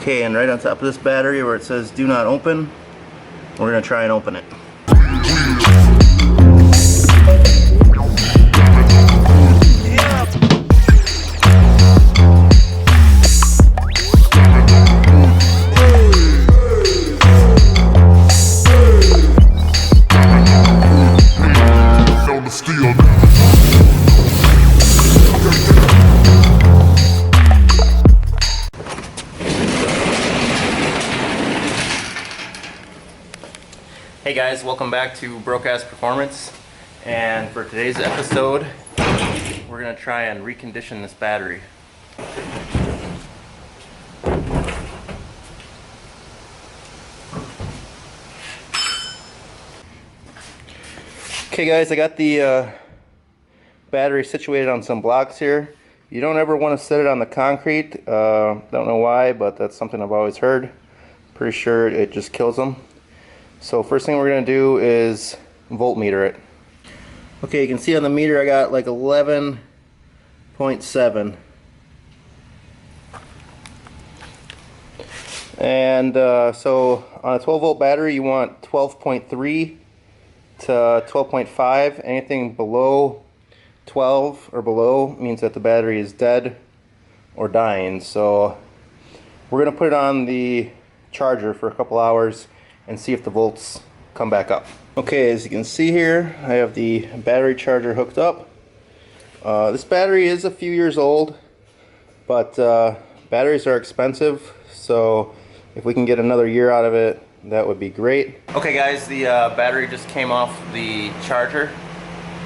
Okay, and right on top of this battery where it says do not open, we're going to try and open it. Hey guys, welcome back to Broke-Ass Performance, and for today's episode we're going to try and recondition this battery. Okay guys, I got the battery situated on some blocks here. You don't ever want to set it on the concrete. Don't know why, but that's something I've always heard. Pretty sure it just kills them. So first thing we're going to do is voltmeter it. Okay, you can see on the meter I got like 11.7. And so on a 12 volt battery you want 12.3 to 12.5. Anything below 12 or below means that the battery is dead or dying. So we're going to put it on the charger for a couple hours and see if the volts come back up. Okay, as you can see here, I have the battery charger hooked up. This battery is a few years old, but batteries are expensive, so if we can get another year out of it, that would be great. Okay guys, the battery just came off the charger.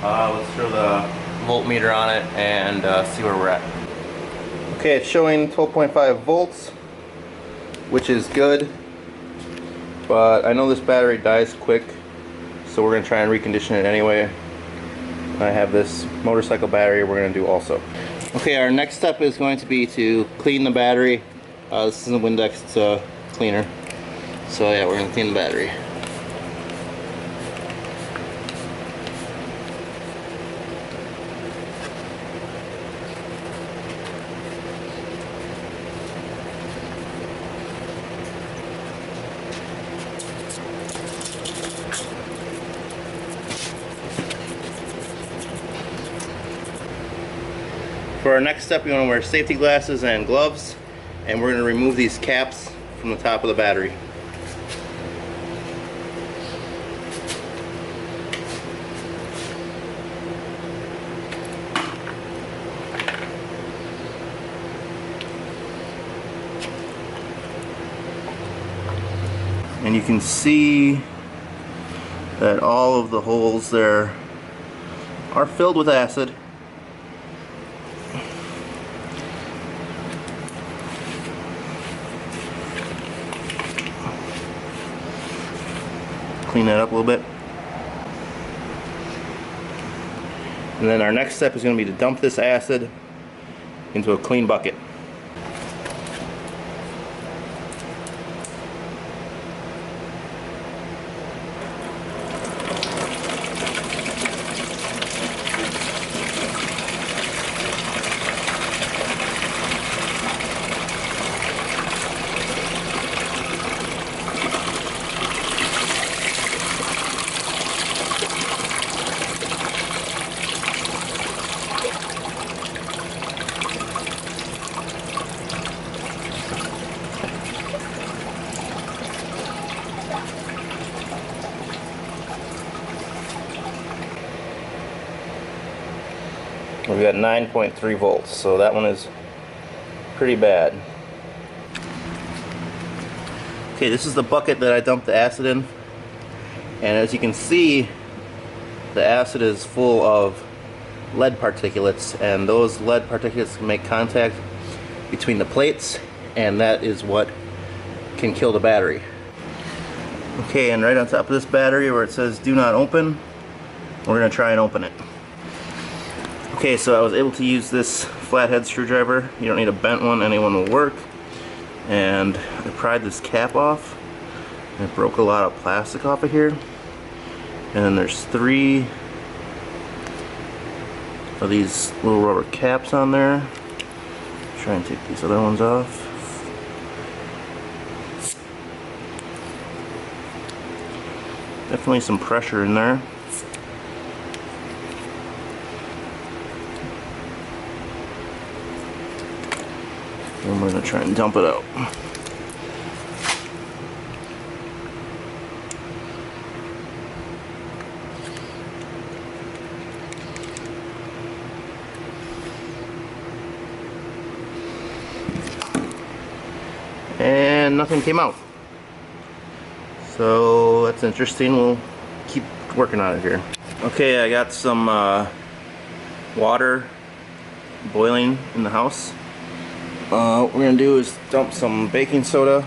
Let's throw the voltmeter on it and see where we're at. Okay, it's showing 12.5 volts, which is good. But I know this battery dies quick, so we're going to try and recondition it anyway. I have this motorcycle battery we're going to do also. Okay, our next step is going to be to clean the battery. This is a Windex cleaner. So yeah, we're going to clean the battery. For our next step, we want to wear safety glasses and gloves, and we're going to remove these caps from the top of the battery. And you can see that all of the holes there are filled with acid. Clean that up a little bit. And then our next step is going to be to dump this acid into a clean bucket. We've got 9.3 volts, so that one is pretty bad. Okay, this is the bucket that I dumped the acid in, and as you can see, the acid is full of lead particulates, and those lead particulates make contact between the plates, and that is what can kill the battery. Okay, and right on top of this battery where it says do not open, we're going to try and open it. Okay, so I was able to use this flathead screwdriver. You don't need a bent one, any one will work. And I pried this cap off, and it broke a lot of plastic off of here. And then there's 3 of these little rubber caps on there. Try and take these other ones off. Definitely some pressure in there. And we're going to try and dump it out. And nothing came out. So that's interesting. We'll keep working on it here. Okay, I got some water boiling in the house. What we're gonna do is dump some baking soda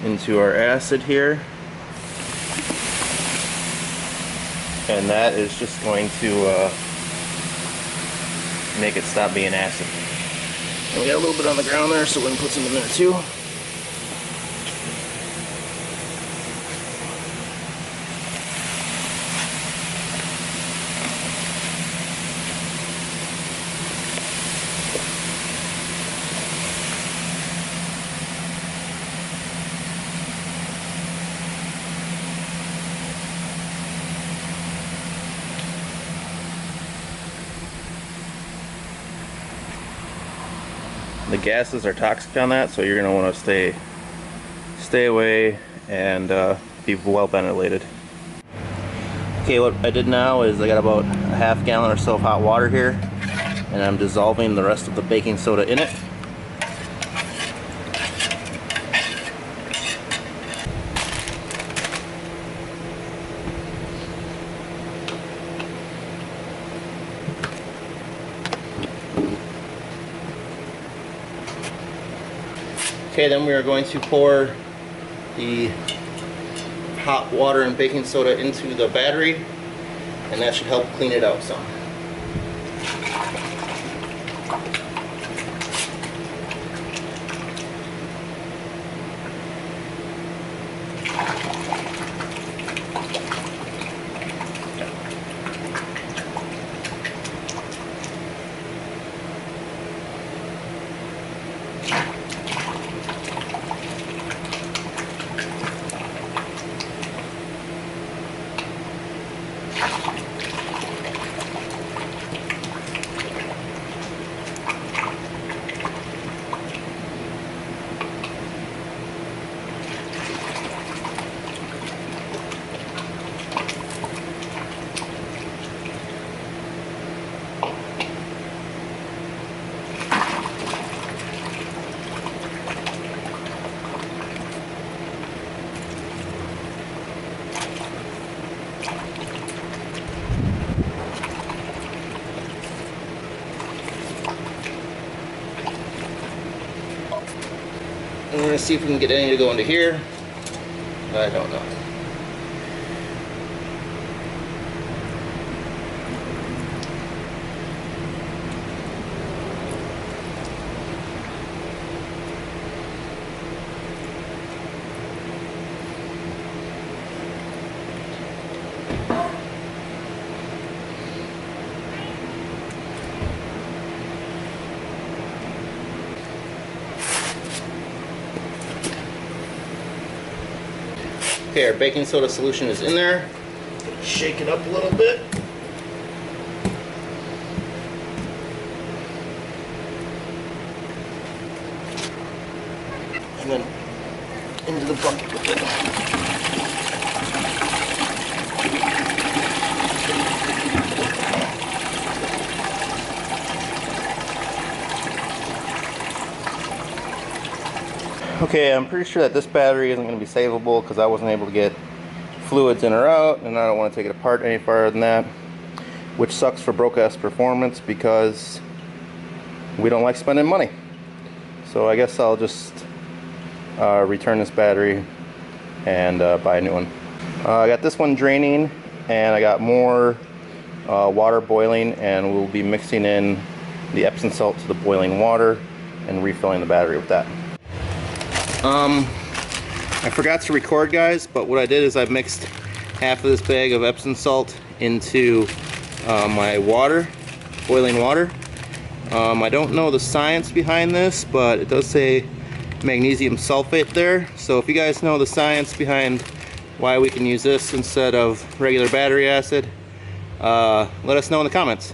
into our acid here, and that is just going to make it stop being acid. And we got a little bit on the ground there, so we're gonna put some in there too. The gases are toxic on that, so you're going to want to stay away and be well ventilated. Okay, what I did now is I got about a half gallon or so of hot water here, and I'm dissolving the rest of the baking soda in it. Okay, then we are going to pour the hot water and baking soda into the battery, and that should help clean it out some. And we're going to see if we can get any to go into here. I don't know. Okay, our baking soda solution is in there. Shake it up a little bit. And then into the bucket with it. Okay, I'm pretty sure that this battery isn't going to be savable because I wasn't able to get fluids in or out, and I don't want to take it apart any farther than that, which sucks for Broke-S Performance because we don't like spending money. So I guess I'll just return this battery and buy a new one. I got this one draining, and I got more water boiling, and we'll be mixing in the Epsom salt to the boiling water and refilling the battery with that. I forgot to record, guys, but what I did is I mixed half of this bag of Epsom salt into my water, boiling water. I don't know the science behind this, but it does say magnesium sulfate there. So if you guys know the science behind why we can use this instead of regular battery acid, let us know in the comments.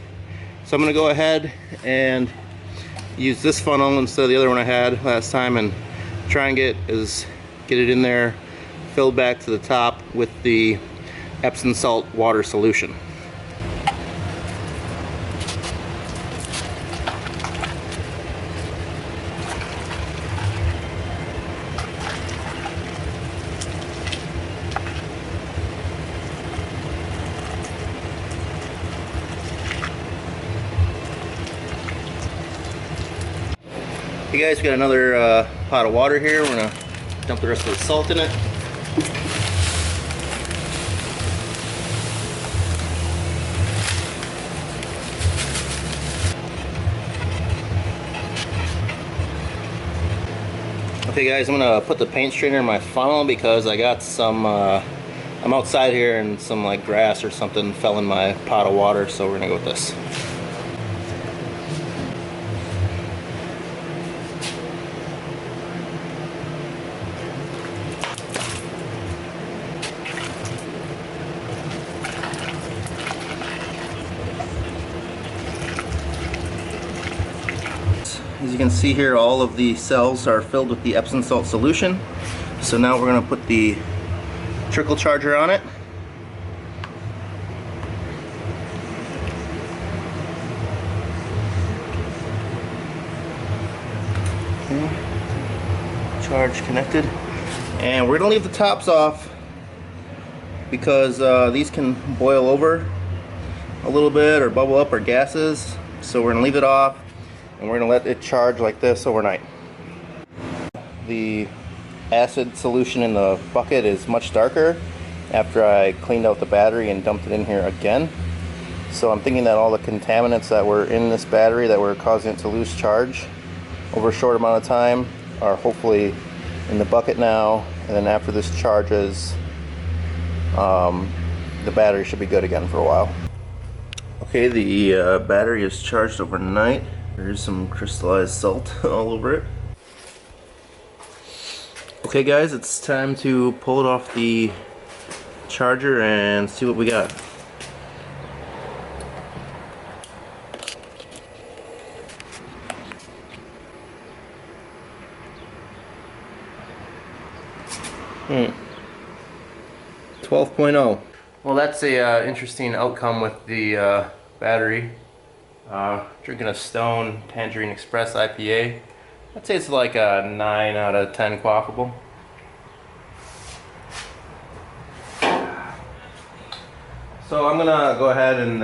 So I'm going to go ahead and use this funnel instead of the other one I had last time and try and get it in there filled back to the top with the Epsom salt water solution. Hey guys, we got another pot of water here. We're gonna dump the rest of the salt in it. Okay guys, I'm gonna put the paint strainer in my funnel because I got some, I'm outside here and some like grass or something fell in my pot of water, so we're gonna go with this. As you can see here, all of the cells are filled with the Epsom salt solution. So now we're going to put the trickle charger on it. Okay. Charge connected. And we're going to leave the tops off because these can boil over a little bit or bubble up or gases. So we're going to leave it off. And we're going to let it charge like this overnight. The acid solution in the bucket is much darker after I cleaned out the battery and dumped it in here again. So I'm thinking that all the contaminants that were in this battery that were causing it to lose charge over a short amount of time are hopefully in the bucket now. And then after this charges, the battery should be good again for a while. Okay, the battery is charged overnight. There's some crystallized salt all over it. Okay guys, it's time to pull it off the charger and see what we got. Hmm. 12.0. Well, that's a interesting outcome with the battery. Drinking a Stone Tangerine Express IPA. I'd say it's like a 9 out of 10 quaffable. So I'm gonna go ahead and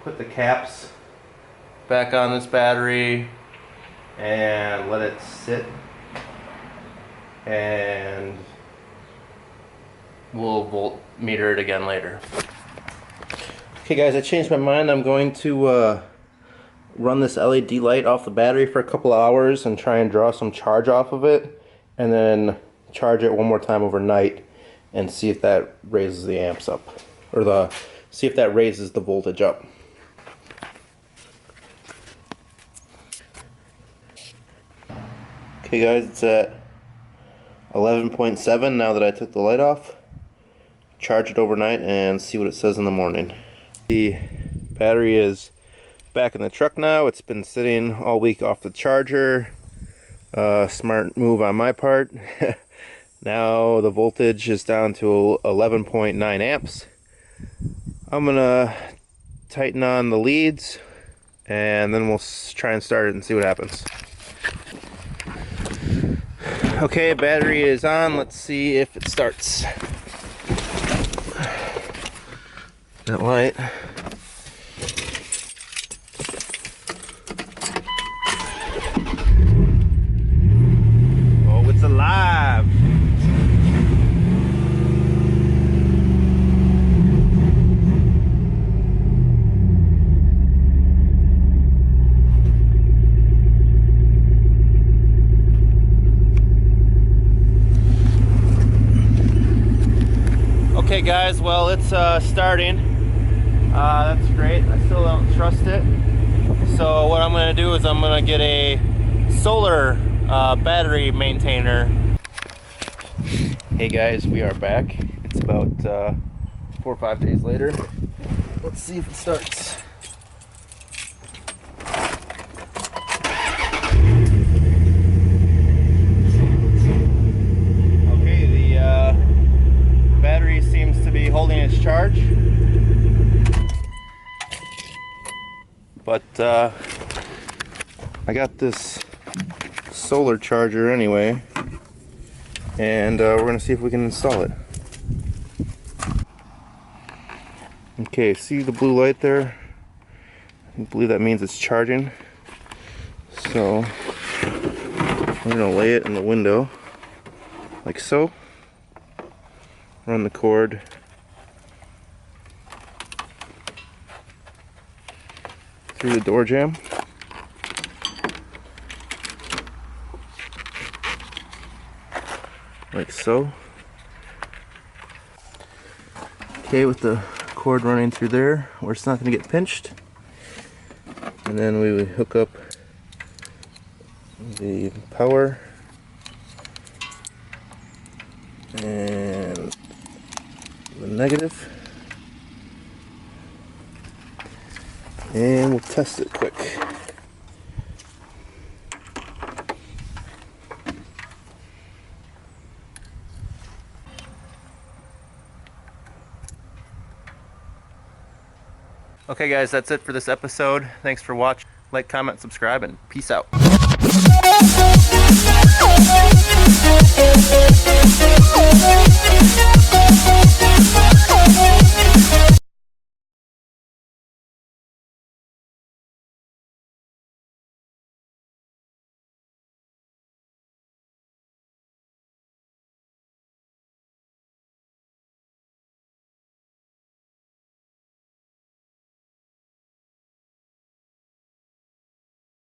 put the caps back on this battery and let it sit, and we'll voltmeter it again later. Okay guys, I changed my mind. I'm going to run this LED light off the battery for a couple hours and try and draw some charge off of it, and then charge it one more time overnight and see if that raises the amps up, or see if that raises the voltage up. Okay guys, it's at 11.7 now that I took the light off. Charge it overnight and see what it says in the morning. The battery is back in the truck now. It's been sitting all week off the charger. Smart move on my part. Now the voltage is down to 11.9 amps. I'm gonna tighten on the leads and then we'll try and start it and see what happens. Okay, battery is on. Let's see if it starts. That light. Oh, it's alive. Okay guys, well, it's starting. That's great. I still don't trust it. So what I'm going to do is I'm going to get a solar battery maintainer. Hey guys, we are back. It's about 4 or 5 days later. Let's see if it starts. Okay, the battery seems to be holding its charge, but I got this solar charger anyway, and we're gonna see if we can install it. Okay, see the blue light there? I believe that means it's charging. So I'm gonna lay it in the window like so. Run the cord through the door jamb. Like so. Okay, with the cord running through there where it's not going to get pinched. And then we would hook up the power and the negative. And we'll test it quick. Okay guys, that's it for this episode. Thanks for watching. Like, comment, subscribe, and peace out.